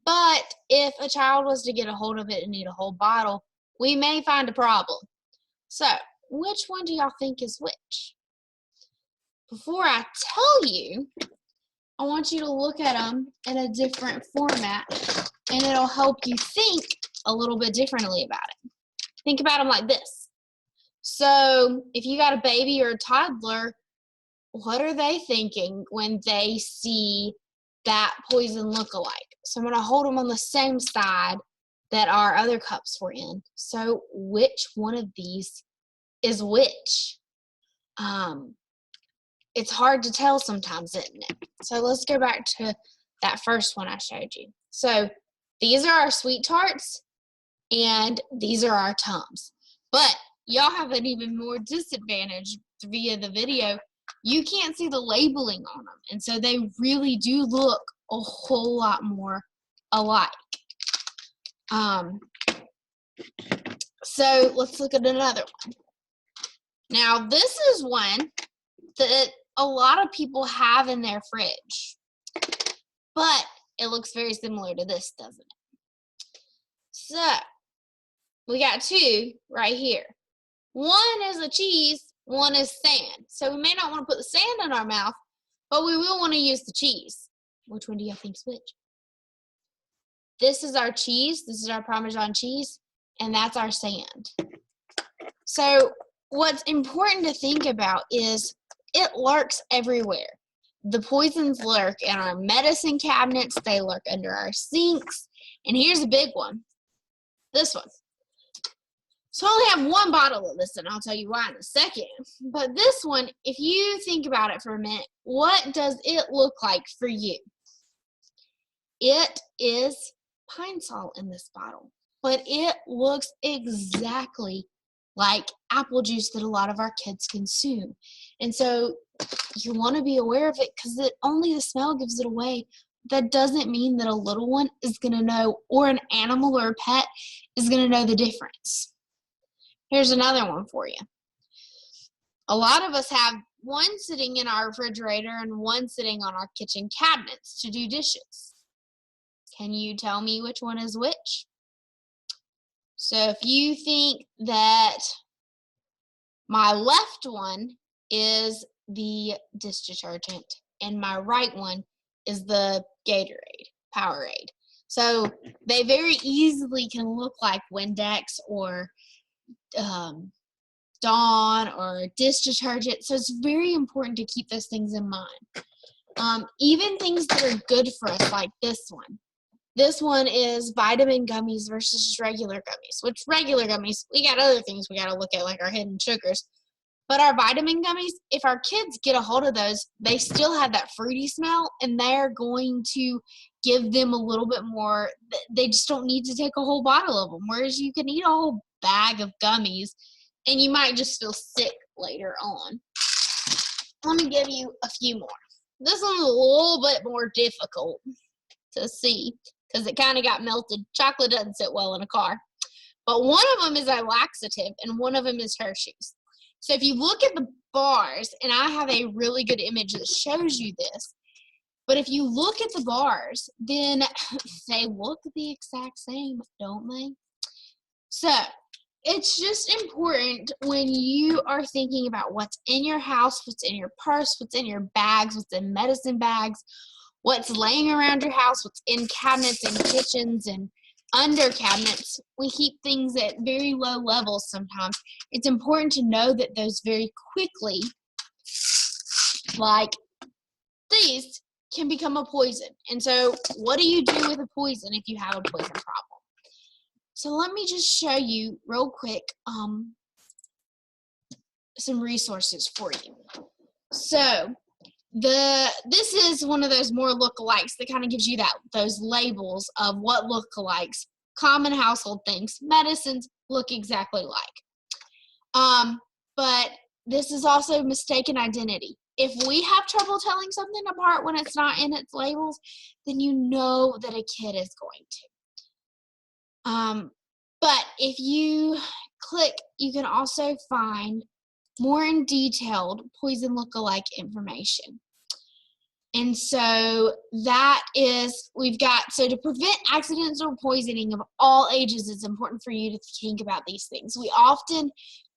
but if a child was to get a hold of it and eat a whole bottle, we may find a problem. So which one do y'all think is which? Before I tell you, I want you to look at them in a different format, and it'll help you think a little bit differently about it. Think about them like this. So if you got a baby or a toddler, what are they thinking when they see that poison lookalike? So I'm going to hold them on the same side that our other cups were in. So which one of these is which? It's hard to tell sometimes, isn't it? So let's go back to that first one I showed you. So these are our Sweet Tarts, and these are our Tums. But y'all have an even more disadvantage via the video. You can't see the labeling on them, and so they really do look a whole lot more alike. So let's look at another one. Now this is one that a lot of people have in their fridge, but it looks very similar to this, doesn't it? So we got 2 right here. One is a cheese, one is sand. So we may not want to put the sand in our mouth, but we will want to use the cheese. Which one do you think is which? This is our cheese, this is our Parmesan cheese, and that's our sand. So what's important to think about is it lurks everywhere. The poisons lurk in our medicine cabinets, they lurk under our sinks, and here's a big one, this one. So I only have 1 bottle of this, and I'll tell you why in a second. But this one, if you think about it for a minute, what does it look like for you? It is pine salt in this bottle, but it looks exactly like apple juice that a lot of our kids consume. And so you want to be aware of it because only the smell gives it away. That doesn't mean that a little one is going to know, or an animal or a pet is going to know the difference. Here's another one for you. A lot of us have one sitting in our refrigerator and one sitting on our kitchen cabinets to do dishes. Can you tell me which one is which? So if you think that my left one is the dish detergent and my right one is the Gatorade, Powerade. So they very easily can look like Windex or Dawn or dish detergent. So it's very important to keep those things in mind. Even things that are good for us, like this one. This one is vitamin gummies versus regular gummies, which regular gummies, we got other things we got to look at, like our hidden sugars. But our vitamin gummies, if our kids get a hold of those, they still have that fruity smell, and they're going to give them a little bit more. They just don't need to take a whole bottle of them, whereas you can eat a whole bag of gummies and you might just feel sick later on. Let me give you a few more. This one's a little bit more difficult to see because it kind of got melted. Chocolate doesn't sit well in a car. But one of them is a laxative and one of them is Hershey's. So if you look at the bars, and I have a really good image that shows you this, but if you look at the bars, then they look the exact same, don't they? So it's just important when you are thinking about what's in your house, what's in your purse, what's in your bags, what's in medicine bags, what's laying around your house, what's in cabinets and kitchens and under cabinets. We keep things at very low levels sometimes. It's important to know that those very quickly, like these, can become a poison. And so what do you do with a poison if you have a poison problem? So let me just show you real quick some resources for you. So this is one of those more lookalikes that kind of gives you those labels of what lookalikes, common household things, medicines look exactly like. But this is also mistaken identity. If we have trouble telling something apart when it's not in its labels, then you know that a kid is going to. But if you click, you can also find more in detailed poison lookalike information. And so that is, so to prevent accidental poisoning of all ages, it's important for you to think about these things. We often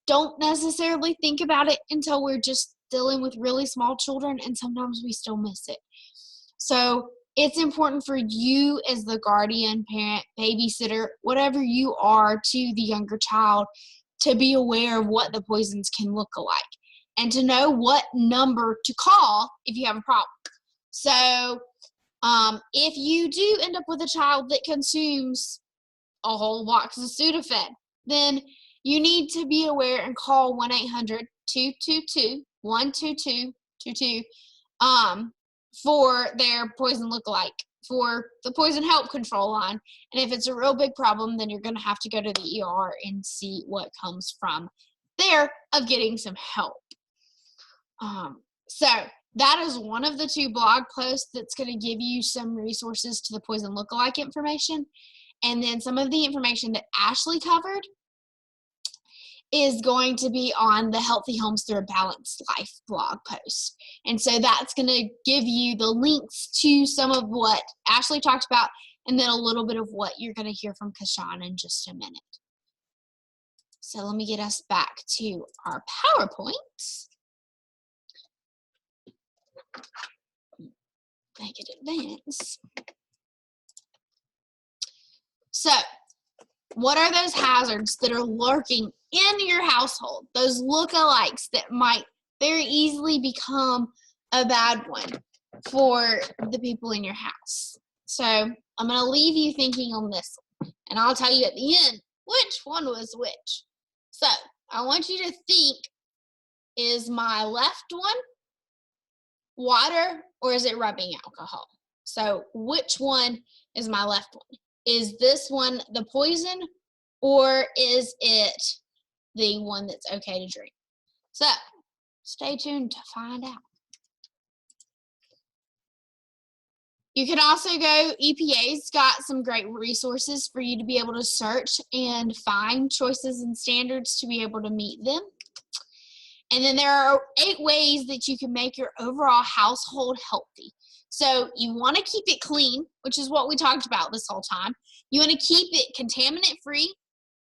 don't necessarily think about it until we're just dealing with really small children, and sometimes we still miss it. So it's important for you as the guardian, parent, babysitter, whatever you are to the younger child, to be aware of what the poisons can look alike and to know what number to call if you have a problem. So if you do end up with a child that consumes a whole box of Sudafed, then you need to be aware and call 1-800-222-12222 for their poison lookalike, for the poison help control line. And if it's a real big problem, then you're going to have to go to the ER and see what comes from there of getting some help. So that is one of the 2 blog posts that's going to give you some resources to the poison lookalike information. And then some of the information that Ashley covered is going to be on the Healthy Homes Through a Balanced Life blog post. And so that's going to give you the links to some of what Ashley talked about and then a little bit of what you're going to hear from Kashawn in just a minute. So let me get us back to our PowerPoint. Make it advance. So, what are those hazards that are lurking in your household? Those lookalikes that might very easily become a bad one for the people in your house. So, I'm going to leave you thinking on this one, and I'll tell you at the end which one was which. So, I want you to think, is my left one water or is it rubbing alcohol? So which one is my left one? Is this one the poison or is it the one that's okay to drink? So stay tuned to find out. You can also go, EPA's got some great resources for you to be able to search and find choices and standards to be able to meet them. And then there are 8 ways that you can make your overall household healthy. So you want to keep it clean, which is what we talked about this whole time. You want to keep it contaminant free,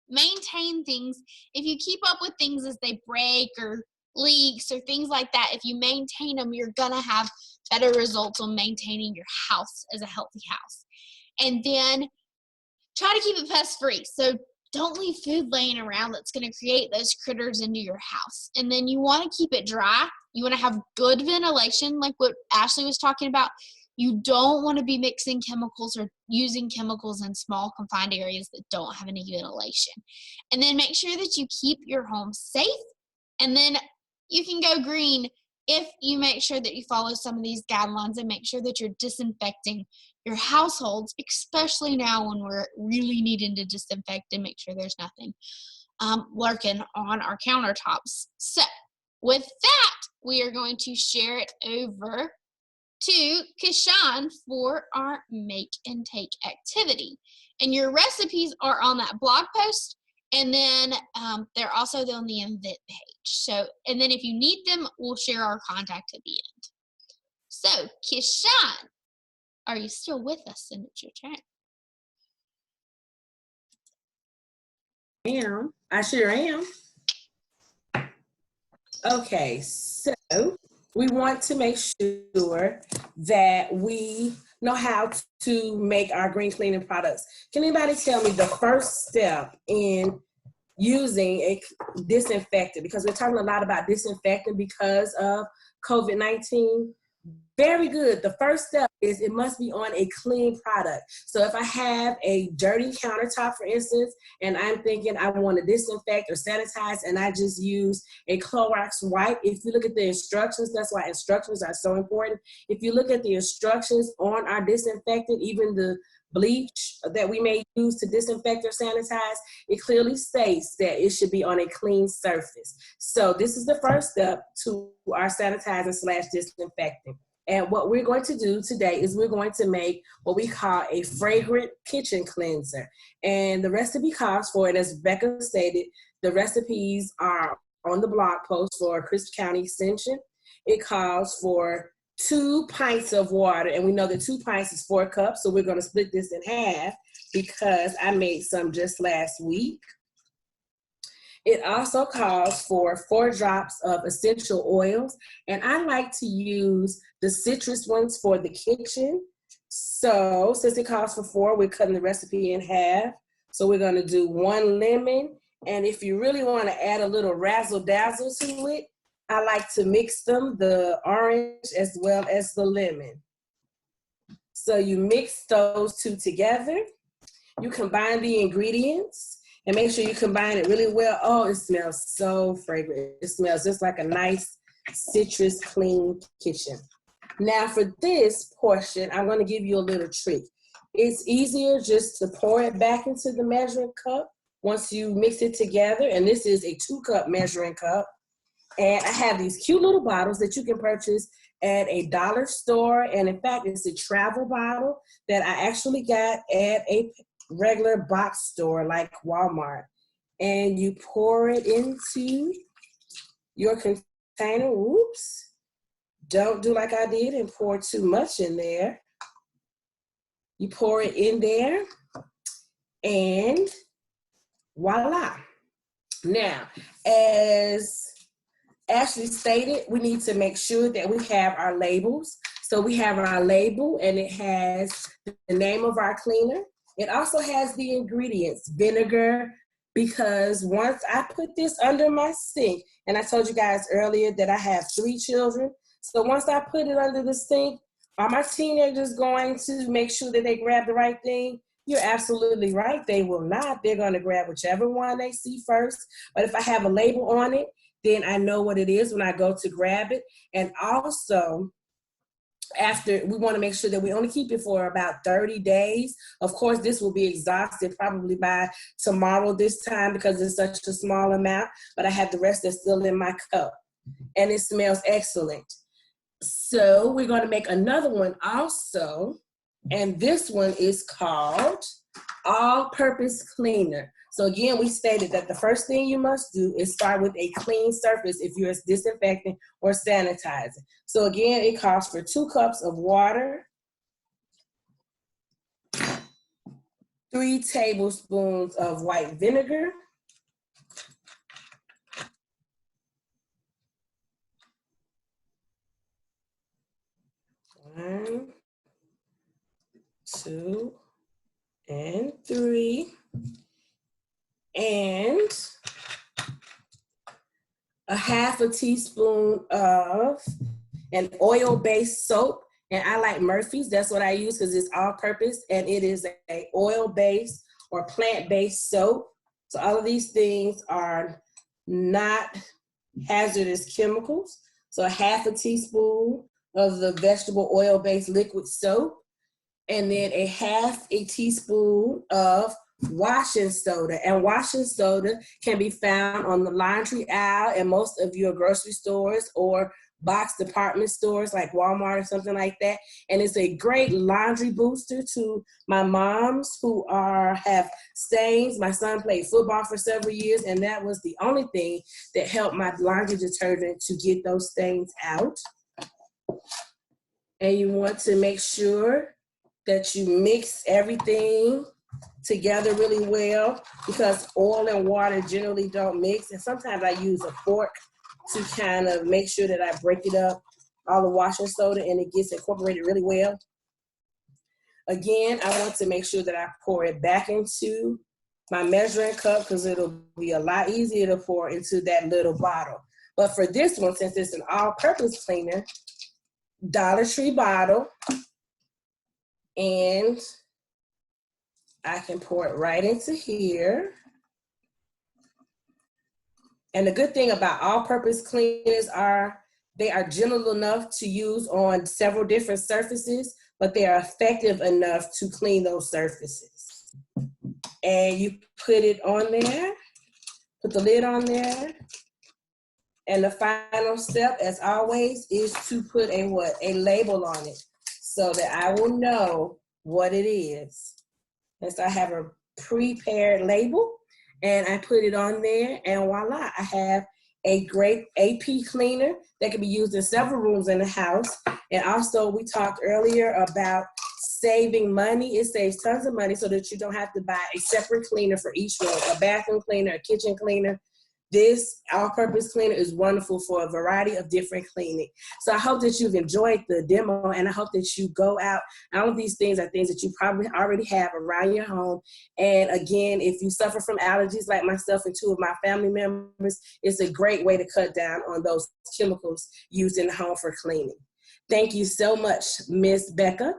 maintain things. If you keep up with things as they break or leaks or things like that, if you maintain them, you're going to have better results on maintaining your house as a healthy house. And then try to keep it pest free. So don't leave food laying around that's going to create those critters into your house. And then you want to keep it dry. You want to have good ventilation, like what Ashley was talking about. You don't want to be mixing chemicals or using chemicals in small confined areas that don't have any ventilation. And then make sure that you keep your home safe. And then you can go green if you make sure that you follow some of these guidelines and make sure that you're disinfecting your households, especially now when we're really needing to disinfect and make sure there's nothing lurking on our countertops. So with that, we are going to share it over to Kishan for our make and take activity. And your recipes are on that blog post, and then they're also on the event page. So, and then if you need them, we'll share our contact at the end. So, Kishan, are you still with us? And it's your turn. I sure am. Okay, so we want to make sure that we know how to make our green cleaning products. Can anybody tell me the first step in using a disinfectant? Because we're talking a lot about disinfectant because of COVID-19. Very good. The first step is it must be on a clean product. So if I have a dirty countertop, for instance, and I'm thinking I want to disinfect or sanitize, and I just use a Clorox wipe, if you look at the instructions, that's why instructions are so important. If you look at the instructions on our disinfectant, even the bleach that we may use to disinfect or sanitize, it clearly states that it should be on a clean surface. So this is the first step to our sanitizing / disinfecting. And what we're going to do today is we're going to make what we call a fragrant kitchen cleanser. And the recipe calls for it, as Becca stated, the recipes are on the blog post for Crisp County Extension. It calls for 2 pints of water, and we know that 2 pints is 4 cups, so we're going to split this in half because I made some just last week. It also calls for 4 drops of essential oils, and I like to use the citrus ones for the kitchen. So since it calls for 4, we're cutting the recipe in half. So we're going to do 1 lemon, and if you really want to add a little razzle-dazzle to it, I like to mix them, the orange as well as the lemon. So you mix those 2 together. You combine the ingredients and make sure you combine it really well. Oh, it smells so fragrant. It smells just like a nice citrus clean kitchen. Now for this portion, I'm going to give you a little trick. It's easier just to pour it back into the measuring cup once you mix it together. And this is a 2-cup measuring cup. And I have these cute little bottles that you can purchase at a dollar store. And in fact, it's a travel bottle that I actually got at a regular box store like Walmart. And you pour it into your container. Oops. Don't do like I did and pour too much in there. You pour it in there and voila. Now, as Ashley stated, we need to make sure that we have our labels. So we have our label and it has the name of our cleaner. It also has the ingredients, vinegar, because once I put this under my sink, and I told you guys earlier that I have 3 children. So once I put it under the sink, are my teenagers going to make sure that they grab the right thing? You're absolutely right. They will not. They're going to grab whichever one they see first. But if I have a label on it, then I know what it is when I go to grab it. And also, after, we want to make sure that we only keep it for about 30 days. Of course, this will be exhausted probably by tomorrow this time because it's such a small amount, but I have the rest that's still in my cup. And it smells excellent. So we're going to make another one also. And this one is called All-Purpose Cleaner. So again, we stated that the first thing you must do is start with a clean surface if you're disinfecting or sanitizing. So again, it calls for 2 cups of water, 3 tablespoons of white vinegar, 1, 2, and 3. And a ½ teaspoon of an oil-based soap. And I like Murphy's. That's what I use because it's all-purpose. And it is a oil-based or plant-based soap. So all of these things are not hazardous chemicals. So a ½ teaspoon of the vegetable oil-based liquid soap. And then a ½ teaspoon of washing soda. And washing soda can be found on the laundry aisle in most of your grocery stores or box department stores like Walmart or something like that. And it's a great laundry booster to my moms who have stains. My son played football for several years, and that was the only thing that helped my laundry detergent to get those stains out. And you want to make sure that you mix everything together really well, because oil and water generally don't mix. And sometimes I use a fork to kind of make sure that I break it up, all the washing soda, and it gets incorporated really well. Again, I want to make sure that I pour it back into my measuring cup, because it'll be a lot easier to pour into that little bottle. But for this one, since it's an all-purpose cleaner, Dollar Tree bottle, and I can pour it right into here. And the good thing about all-purpose cleaners they are gentle enough to use on several different surfaces, but they are effective enough to clean those surfaces. And you put it on there, put the lid on there. And the final step, as always, is to put a label on it so that I will know what it is. And so I have a prepared label, and I put it on there, and voila, I have a great AP cleaner that can be used in several rooms in the house. And also, we talked earlier about saving money. It saves tons of money so that you don't have to buy a separate cleaner for each room, a bathroom cleaner, a kitchen cleaner. This all-purpose cleaner is wonderful for a variety of different cleaning. So I hope that you've enjoyed the demo, and I hope that you go out. All of these things are things that you probably already have around your home. And again, if you suffer from allergies like myself and two of my family members, it's a great way to cut down on those chemicals used in the home for cleaning. Thank you so much, Ms. Becca.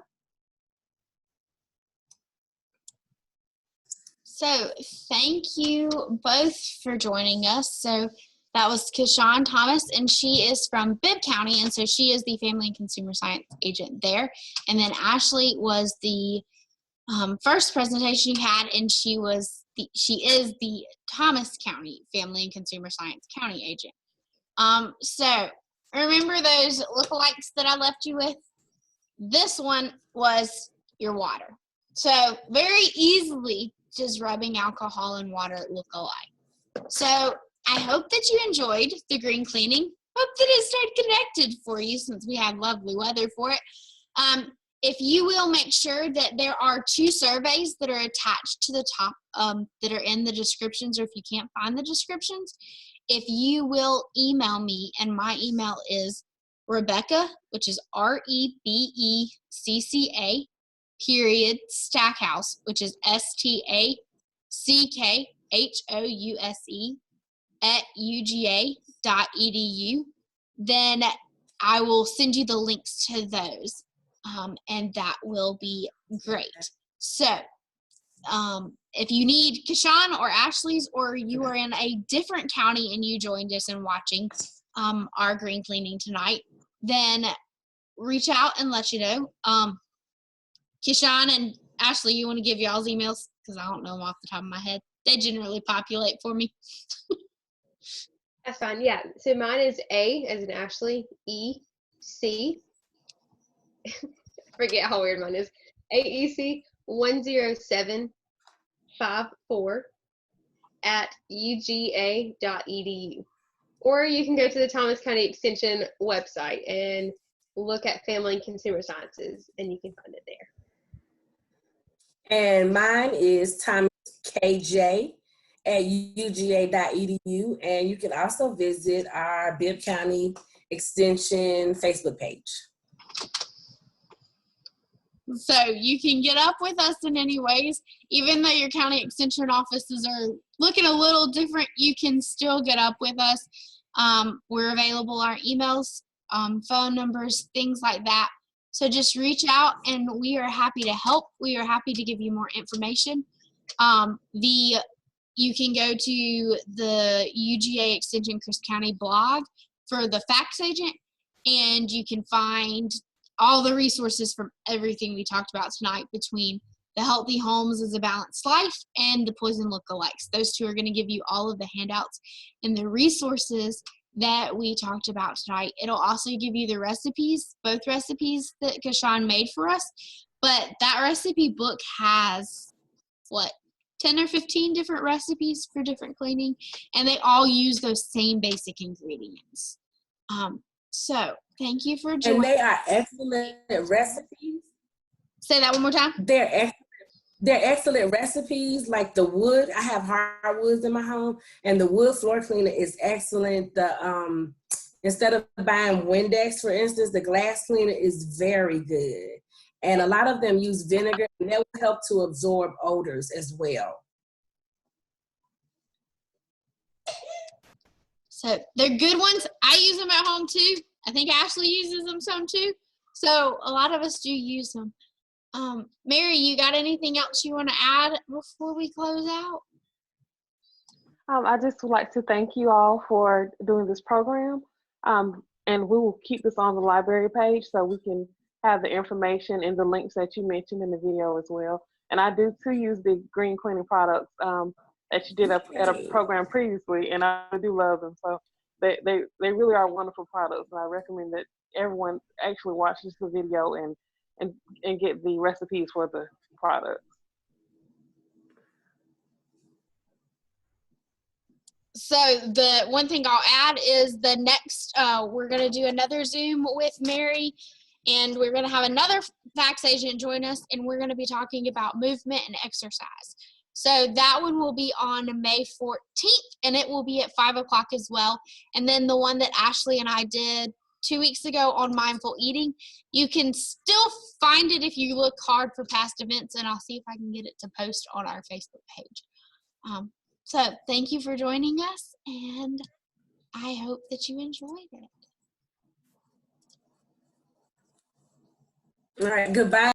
So thank you both for joining us. So that was Keyshawn Thomas, and she is from Bibb County, and so she is the Family and Consumer Science agent there. And then Ashley was the first presentation you had, and she is the Thomas County Family and Consumer Science County agent. So remember those lookalikes that I left you with? This one was your water. So very easily, just rubbing alcohol and water look alike. So I hope that you enjoyed the green cleaning. Hope that it stayed connected for you since we had lovely weather for it. If you will make sure that there are 2 surveys that are attached to the top that are in the descriptions, or if you can't find the descriptions, if you will email me, and my email is Rebecca, which is REBECCA, period, Stackhouse, which is STACKHOUSE at UGA.edu, then I will send you the links to those, and that will be great. So if you need Keyshawn or Ashley's, or you are in a different county and you joined us in watching our green cleaning tonight, then reach out and let you know. Keyshawn and Ashley, you want to give y'all's emails? Because I don't know them off the top of my head. They generally populate for me. That's fine. Yeah. So mine is A as in Ashley, EC. Forget how weird mine is. AEC10754 at UGA.edu. Or you can go to the Thomas County Extension website and look at Family and Consumer Sciences, and you can find it there. And mine is Thomas KJ at UGA.edu. And you can also visit our Bibb County Extension Facebook page. So you can get up with us in any ways. Even though your county extension offices are looking a little different, you can still get up with us. We're available, our emails, phone numbers, things like that. So just reach out, and we are happy to help. We are happy to give you more information. You can go to the UGA Extension Crisp County blog for the fax agent, and you can find all the resources from everything we talked about tonight, between The Healthy Homes is a Balanced Life, and The Poison Lookalikes. Those two are going to give you all of the handouts and the resources that we talked about tonight. It'll also give you the recipes, both recipes that Kashawn made for us. But that recipe book has, 10 or 15 different recipes for different cleaning, and they all use those same basic ingredients. So thank you for joining. And they are excellent recipes. Say that one more time. They're excellent recipes. Like the wood, I have hardwoods in my home, and the wood floor cleaner is excellent. The instead of buying Windex, for instance, the glass cleaner is very good. And a lot of them use vinegar, and that will help to absorb odors as well. So they're good ones. I use them at home too. I think Ashley uses them some too. So a lot of us do use them. Mary, you got anything else you want to add before we close out? I just would like to thank you all for doing this program. And we will keep this on the library page so we can have the information and the links that you mentioned in the video as well. And I do too use the green cleaning products that you did at a program previously, and I do love them. So they really are wonderful products, and I recommend that everyone actually watches the video and get the recipes for the products. So the one thing I'll add is the next, we're going to do another Zoom with Mary, and we're going to have another FACS agent join us, and we're going to be talking about movement and exercise. So that one will be on May 14th, and it will be at 5 o'clock as well. And then the one that Ashley and I did 2 weeks ago on mindful eating, you can still find it if you look hard for past events, and I'll see if I can get it to post on our Facebook page. So thank you for joining us, and I hope that you enjoyed it. All right, goodbye.